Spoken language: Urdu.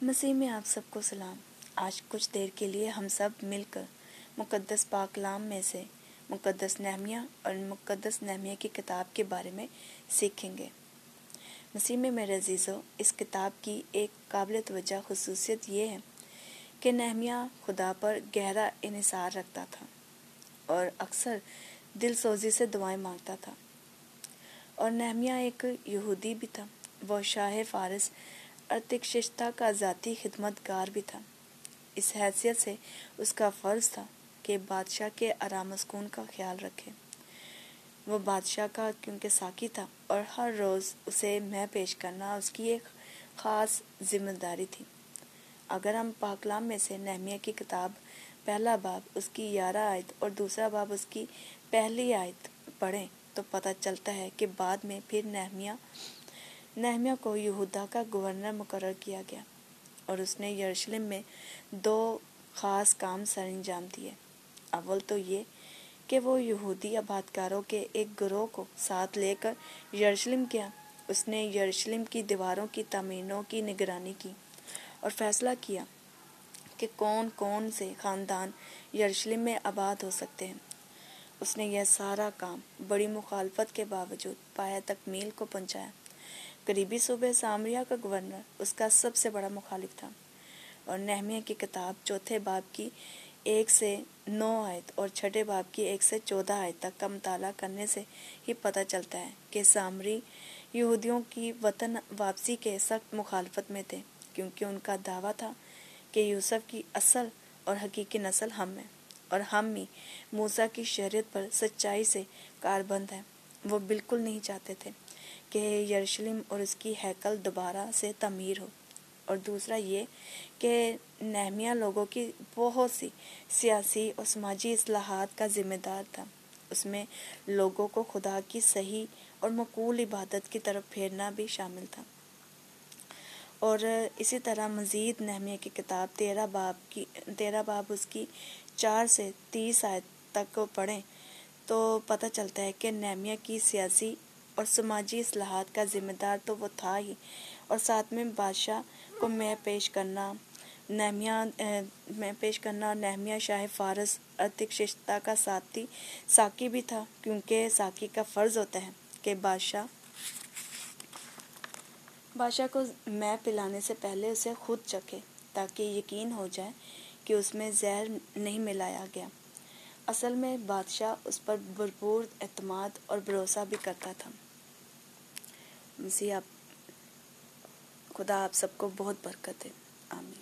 مسیح میں آپ سب کو سلام۔ آج کچھ دیر کے لیے ہم سب مل کر مقدس پاک کلام میں سے مقدس نہمیہ اور مقدس نہمیہ کی کتاب کے بارے میں سیکھیں گے۔ مسیح میں میرے عزیزو، اس کتاب کی ایک قابل توجہ خصوصیت یہ ہے کہ نہمیہ خدا پر گہرا انحصار رکھتا تھا اور اکثر دل سوزی سے دعائیں مانگتا تھا۔ اور نہمیہ ایک یہودی بھی تھا۔ وہ شاہ فارس ارتکششتہ کا ذاتی خدمت گار بھی تھا۔ اس حیثیت سے اس کا فرض تھا کہ بادشاہ کے آرام و سکون کا خیال رکھے۔ وہ بادشاہ کا کیونکہ ساقی تھا اور ہر روز اسے مے پیش کرنا اس کی ایک خاص ذمہ داری تھی۔ اگر ہم پاک کلام میں سے نہمیہ کی کتاب پہلا باب اس کی 11 آیت اور دوسرا باب اس کی پہلی آیت پڑھیں تو پتہ چلتا ہے کہ بعد میں پھر نہمیہ کو یہودا کا گورنر مقرر کیا گیا اور اس نے یروشلم میں 2 خاص کام سر انجام دیے۔ اول تو یہ کہ وہ یہودی آبادکاروں کے ایک گروہ کو ساتھ لے کر یروشلم گیا۔ اس نے یروشلم کی دیواروں کی تعمیروں کی نگرانی کی اور فیصلہ کیا کہ کون کون سے خاندان یروشلم میں آباد ہو سکتے ہیں۔ اس نے یہ سارا کام بڑی مخالفت کے باوجود پایہ تکمیل کو پہنچایا۔ قریبی صوبے سامریہ کا گورنر اس کا سب سے بڑا مخالف تھا، اور نہمیہ کی کتاب چوتھے باب کی 1 سے 9 آیت اور چھٹے باب کی 1 سے 14 آیت تک کا مطالعہ کرنے سے ہی پتہ چلتا ہے کہ سامری یہودیوں کی وطن واپسی کے سخت مخالفت میں تھے، کیونکہ ان کا دعویٰ تھا کہ یوسف کی اصل اور حقیقی نسل ہم ہیں اور ہم ہی موسیٰ کی شریعت پر سچائی سے کاربند ہیں۔ وہ بالکل نہیں چاہتے تھے کہ یروشلم اور اس کی ہیکل دوبارہ سے تعمیر ہو، اور دوسرا یہ کہ نہمیہ لوگوں کی بہت سی سیاسی اور سماجی اصلاحات کا ذمہ دار تھا۔ اس میں لوگوں کو خدا کی صحیح اور معقول عبادت کی طرف پھیرنا بھی شامل تھا۔ اور اسی طرح مزید نہمیہ کی کتاب 13 باب اس کی 4 سے 30 آیت تک کو پڑھیں تو پتہ چلتا ہے کہ نہمیہ کی سیاسی اور سماجی اصلاحات کا ذمہ دار تو وہ تھا ہی، اور ساتھ میں بادشاہ کو مے پیش کرنا اور نہمیہ شاہ فارس ارتکششتہ کا ساقی بھی تھا، کیونکہ ساقی کا فرض ہوتا ہے کہ بادشاہ کو مے پلانے سے پہلے اسے خود چکھے تاکہ یقین ہو جائے کہ اس میں زہر نہیں ملایا گیا۔ اصل میں بادشاہ اس پر بھرپور اعتماد اور بھروسہ بھی کرتا تھا۔ خدا آپ سب کو بہت برکت دے۔ آمین۔